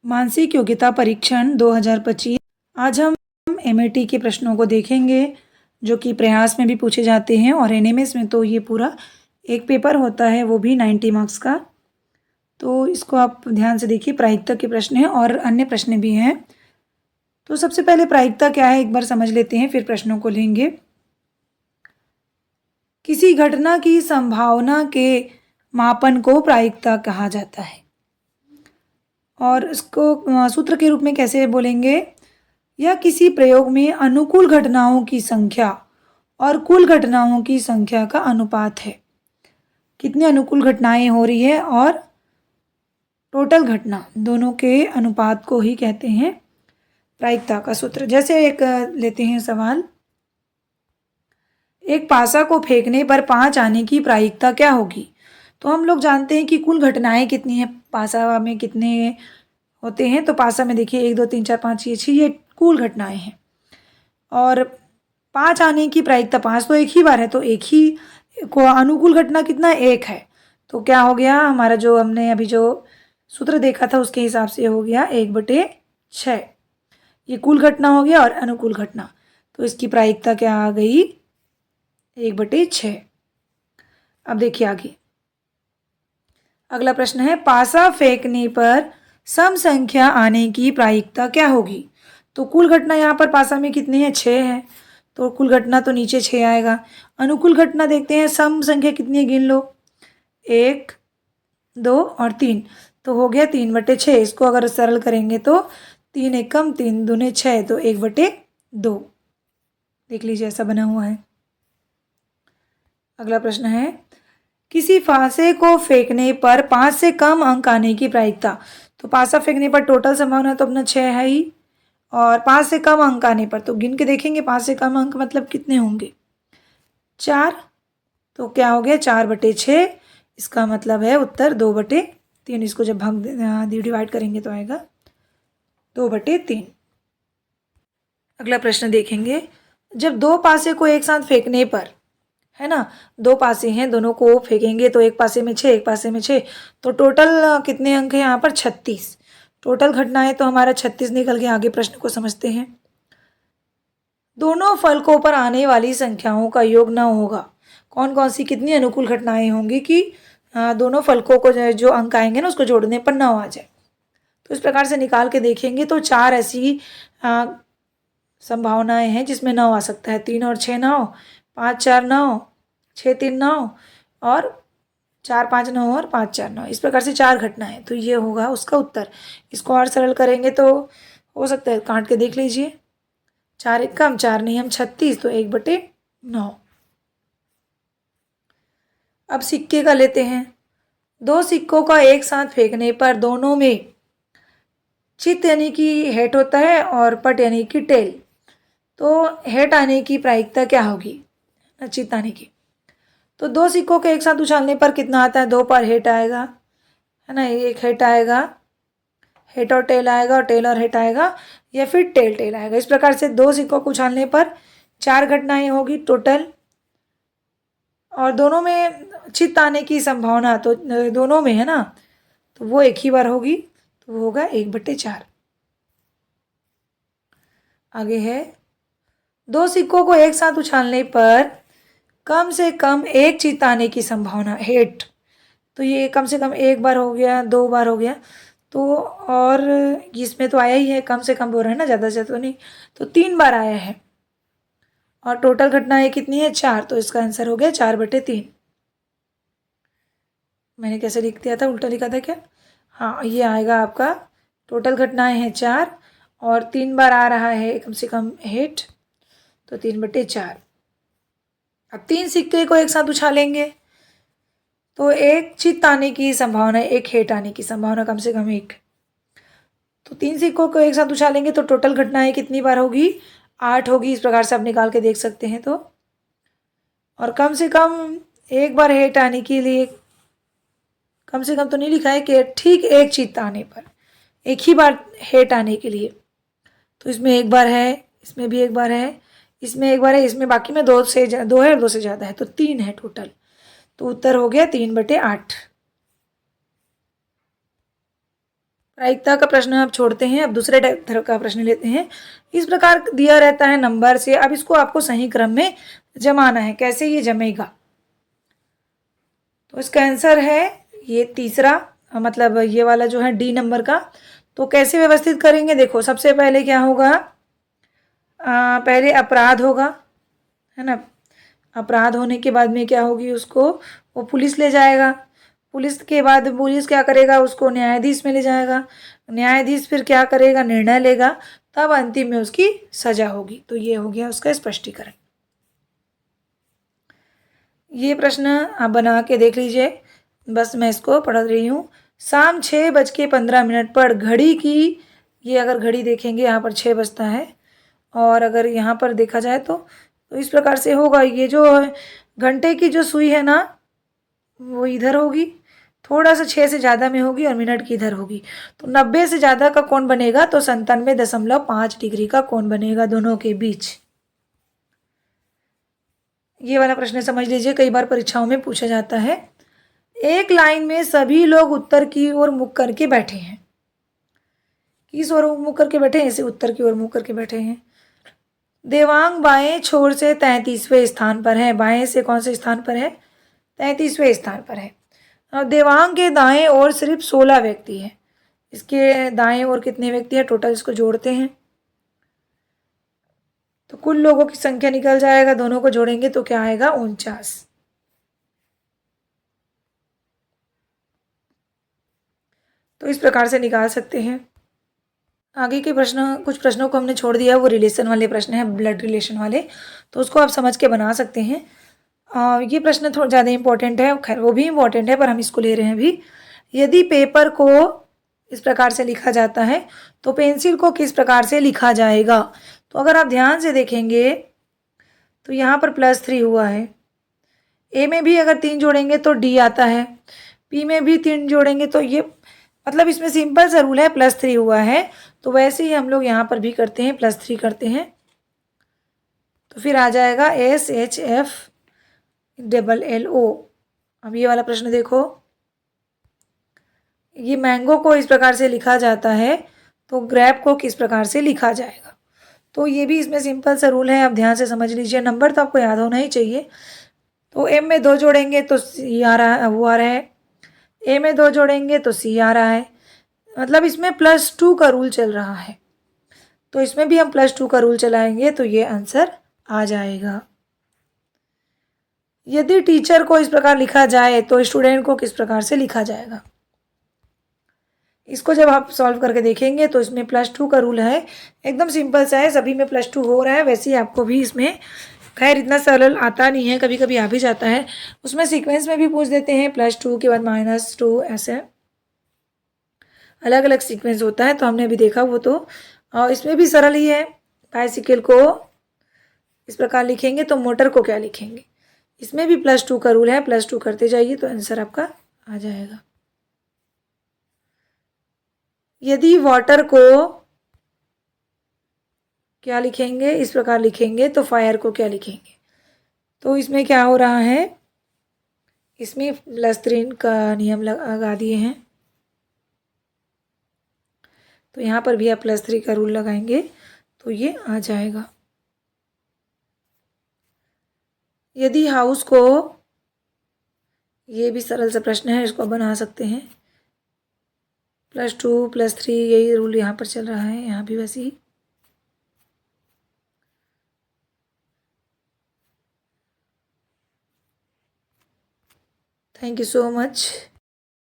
मानसिक योग्यता परीक्षण 2025। आज हम एमएटी के प्रश्नों को देखेंगे जो कि प्रयास में भी पूछे जाते हैं और एनएमएस में तो ये पूरा एक पेपर होता है, वो भी 90 मार्क्स का। तो इसको आप ध्यान से देखिए, प्रायिकता के प्रश्न हैं और अन्य प्रश्न भी हैं। तो सबसे पहले प्रायिकता क्या है एक बार समझ लेते हैं, फिर प्रश्नों को लेंगे। किसी घटना की संभावना के मापन को प्रायिकता कहा जाता है और इसको सूत्र के रूप में कैसे बोलेंगे? यह किसी प्रयोग में अनुकूल घटनाओं की संख्या और कुल घटनाओं की संख्या का अनुपात है। कितनी अनुकूल घटनाएं हो रही है और टोटल घटना, दोनों के अनुपात को ही कहते हैं प्रायिकता का सूत्र। जैसे एक लेते हैं सवाल, एक पासा को फेंकने पर 5 आने की प्रायिकता क्या होगी? तो हम लोग जानते हैं कि कुल घटनाएं कितनी हैं, पासा में कितने होते हैं। तो पासा में देखिए 1 2 3 4 5 ये 6, ये कुल घटनाएं हैं। और 5 आने की प्रायिकता 5 तो एक ही बार है, तो एक ही को अनुकूल घटना कितना, 1 है। तो क्या हो गया हमारा, जो हमने अभी जो सूत्र देखा था उसके हिसाब से हो गया 1/6। ये कुल घटना हो गया और अनुकूल घटना, तो इसकी प्रायिकता क्या आ गई, 1/6। अब देखिए आगे, अगला प्रश्न है, पासा फेंकने पर सम संख्या आने की प्रायिकता क्या होगी? तो कुल घटना यहाँ पर पासा में कितनी है, 6 है, तो कुल घटना तो नीचे 6 आएगा। अनुकूल घटना देखते हैं, सम संख्या कितनी है गिन लो, 1 2 और 3, तो हो गया 3/6। इसको अगर सरल करेंगे तो 3 एकम 3 दूने 6, तो 1/2 देख लीजिए ऐसा बना हुआ है। अगला प्रश्न है, किसी फांसे को फेंकने पर 5 से कम अंक आने की प्रायिकता। तो पासा फेंकने पर टोटल संभावना तो अपना 6 है ही, और 5 से कम अंक आने पर तो गिन के देखेंगे 5 से कम अंक मतलब कितने होंगे, 4। तो क्या हो गया 4/6, इसका मतलब है उत्तर 2/3। इसको जब डिवाइड करेंगे तो आएगा 2/3। अगला प्रश्न देखेंगे, जब 2 पासे को एक साथ फेंकने पर, है ना, 2 पासे हैं, दोनों को फेंकेंगे तो एक पासे में 6 एक पासे में 6, तो टोटल कितने अंक हैं यहाँ पर, 36। टोटल घटनाएं तो हमारा 36 निकल गया। आगे प्रश्न को समझते हैं, दोनों फलकों पर आने वाली संख्याओं का योग न होगा। कौन कौन सी कितनी अनुकूल घटनाएं होंगी कि दोनों फलकों को जो अंक आएंगे ना उसको जोड़ने पर 9 आ जाए। तो इस प्रकार से निकाल के देखेंगे तो 4 ऐसी संभावनाएं हैं जिसमें 9 आ सकता है। 3 और 6 9, 5 4 9, 6 3 9 और 4 5 9 और 5 4 9, इस प्रकार से 4 घटनाएं, तो ये होगा उसका उत्तर। इसको और सरल करेंगे तो हो सकता है, काट के देख लीजिए, 4 एकम 4 नियम 36, तो 1/9। अब सिक्के का लेते हैं, 2 सिक्कों का एक साथ फेंकने पर दोनों में चित यानी कि हेट होता है और पट यानी कि टेल। तो हेट आने की प्रायिकता क्या होगी, चित आने की। तो 2 सिक्कों के एक साथ उछालने पर कितना आता है, 2 पर हेट आएगा, है ना, एक हेट आएगा, हेट और टेल आएगा, और टेल और हेट आएगा, या फिर टेल टेल आएगा। इस प्रकार से 2 सिक्कों को उछालने पर 4 घटनाएं होगी टोटल, और दोनों में चित्त आने की संभावना तो दोनों में है ना, तो वो एक ही बार होगी, तो वो होगा 1/4। आगे है, 2 सिक्कों को एक साथ उछालने पर कम से कम एक चित्त आने की संभावना, हेट, तो ये कम से कम एक बार हो गया, 2 बार हो गया, तो और इसमें तो आया ही है, कम से कम बोल रहा है ना, ज़्यादा से ज़्यादा तो नहीं, तो 3 बार आया है, और टोटल घटनाएं कितनी है, 4, तो इसका आंसर हो गया 4/3। मैंने कैसे लिख दिया था, उल्टा लिखा था क्या, हाँ ये आएगा आपका, टोटल घटनाएं हैं 4 और 3 बार आ रहा है कम से कम हेट, तो 3/4। अब 3 सिक्के को एक साथ उछालेंगे तो एक चित्त आने की संभावना, एक हेट आने की संभावना कम से कम 1, तो 3 सिक्कों को एक साथ उछालेंगे तो टोटल घटनाएं कितनी बार होगी, 8 होगी। इस प्रकार से आप निकाल के देख सकते हैं। तो और कम से कम एक बार हेट आने के लिए, कम से कम तो नहीं लिखा है कि ठीक एक चित्त आने पर, एक ही बार हेट आने के लिए, तो इसमें एक बार है, इसमें भी एक बार है, इसमें एक बार है, इसमें बाकी में 2 है और 2 से ज़्यादा है, तो 3 है टोटल, तो उत्तर हो गया 3/8। प्रायिकता का प्रश्न आप छोड़ते हैं, अब दूसरे तरह का प्रश्न लेते हैं। इस प्रकार दिया रहता है नंबर से, अब इसको आपको सही क्रम में जमाना है। कैसे ये जमेगा? तो इसका आंसर है ये तीसरा, मतलब ये वाला जो है डी नंबर का। तो कैसे व्यवस्थित करेंगे? देखो, सबसे पहले क्या होगा, पहले अपराध होगा, है ना। अपराध होने के बाद में क्या होगी, उसको वो पुलिस ले जाएगा। पुलिस के बाद पुलिस क्या करेगा, उसको न्यायाधीश में ले जाएगा। न्यायाधीश फिर क्या करेगा, निर्णय लेगा, तब अंतिम में उसकी सजा होगी। तो ये हो गया उसका स्पष्टीकरण। ये प्रश्न आप बना के देख लीजिए, बस मैं इसको पढ़ रही हूँ। शाम 6:15 पर घड़ी की, ये अगर घड़ी देखेंगे यहाँ पर 6 बजता है, और अगर यहाँ पर देखा जाए तो इस प्रकार से होगा। ये जो घंटे की जो सुई है ना, वो इधर होगी, थोड़ा सा 6 से ज़्यादा में होगी, और मिनट की इधर होगी। तो 90 से ज़्यादा का कोण बनेगा, तो 97.5 डिग्री का कोण बनेगा दोनों के बीच। ये वाला प्रश्न समझ लीजिए, कई बार परीक्षाओं में पूछा जाता है। एक लाइन में सभी लोग उत्तर की ओर मुख करके बैठे हैं। किस ओर मुख करके बैठे हैं? ऐसे उत्तर की ओर मुख करके बैठे हैं। देवांग बाएं छोर से 33वें स्थान पर है। बाएं से कौन से स्थान पर है? 33वें स्थान पर है। अब देवांग के दाएं ओर सिर्फ 16 व्यक्ति हैं। इसके दाएं ओर कितने व्यक्ति हैं टोटल, इसको जोड़ते हैं तो कुल लोगों की संख्या निकल जाएगा। दोनों को जोड़ेंगे तो क्या आएगा, 49। तो इस प्रकार से निकाल सकते हैं। आगे के प्रश्न, कुछ प्रश्नों को हमने छोड़ दिया, वो रिलेशन वाले प्रश्न हैं, ब्लड रिलेशन वाले, तो उसको आप समझ के बना सकते हैं। ये प्रश्न थोड़ा ज़्यादा इंपॉर्टेंट है, खैर वो भी इंपॉर्टेंट है, पर हम इसको ले रहे हैं अभी। यदि पेपर को इस प्रकार से लिखा जाता है तो पेंसिल को किस प्रकार से लिखा जाएगा? तो अगर आप ध्यान से देखेंगे तो यहाँ पर +3 हुआ है। ए में भी अगर 3 जोड़ेंगे तो डी आता है, पी में भी 3 जोड़ेंगे तो ये, मतलब इसमें सिंपल सा रूल है, +3 हुआ है तो वैसे ही हम लोग यहाँ पर भी करते हैं, +3 करते हैं, तो फिर आ जाएगा SHFLLO। अब ये वाला प्रश्न देखो, ये मैंगो को इस प्रकार से लिखा जाता है तो ग्रेप को किस प्रकार से लिखा जाएगा? तो ये भी इसमें सिंपल सा रूल है, आप ध्यान से समझ लीजिए। नंबर तो आपको याद होना ही चाहिए। तो एम में 2 जोड़ेंगे तो सी आ रहा है, वो आ रहा है। ए में 2 जोड़ेंगे तो सी आ रहा है, मतलब इसमें +2 का रूल चल रहा है। तो इसमें भी हम +2 का रूल चलाएंगे तो ये आंसर आ जाएगा। यदि टीचर को इस प्रकार लिखा जाए तो स्टूडेंट को किस प्रकार से लिखा जाएगा? इसको जब आप सॉल्व करके देखेंगे तो इसमें +2 का रूल है, एकदम सिंपल सा है, सभी में +2 हो रहा है, वैसे ही आपको भी इसमें, खैर इतना सरल आता नहीं है, कभी कभी आ भी जाता है। उसमें सीक्वेंस में भी पूछ देते हैं, +2 के बाद -2, ऐसे अलग अलग सीक्वेंस होता है, तो हमने अभी देखा वो तो। और इसमें भी सरल ही है। बाइसिकल को इस प्रकार लिखेंगे तो मोटर को क्या लिखेंगे? इसमें भी +2 का रूल है, +2 करते जाइए तो आंसर आपका आ जाएगा। यदि वाटर को क्या लिखेंगे, इस प्रकार लिखेंगे तो फायर को क्या लिखेंगे? तो इसमें क्या हो रहा है, इसमें +3 का नियम लगा दिए हैं, तो यहाँ पर भी आप +3 का रूल लगाएंगे तो ये आ जाएगा। यदि हाउस को, ये भी सरल सा प्रश्न है, इसको बना सकते हैं, +2 +3 यही रूल यहाँ पर चल रहा है, यहाँ भी वैसे ही। Thank you so much.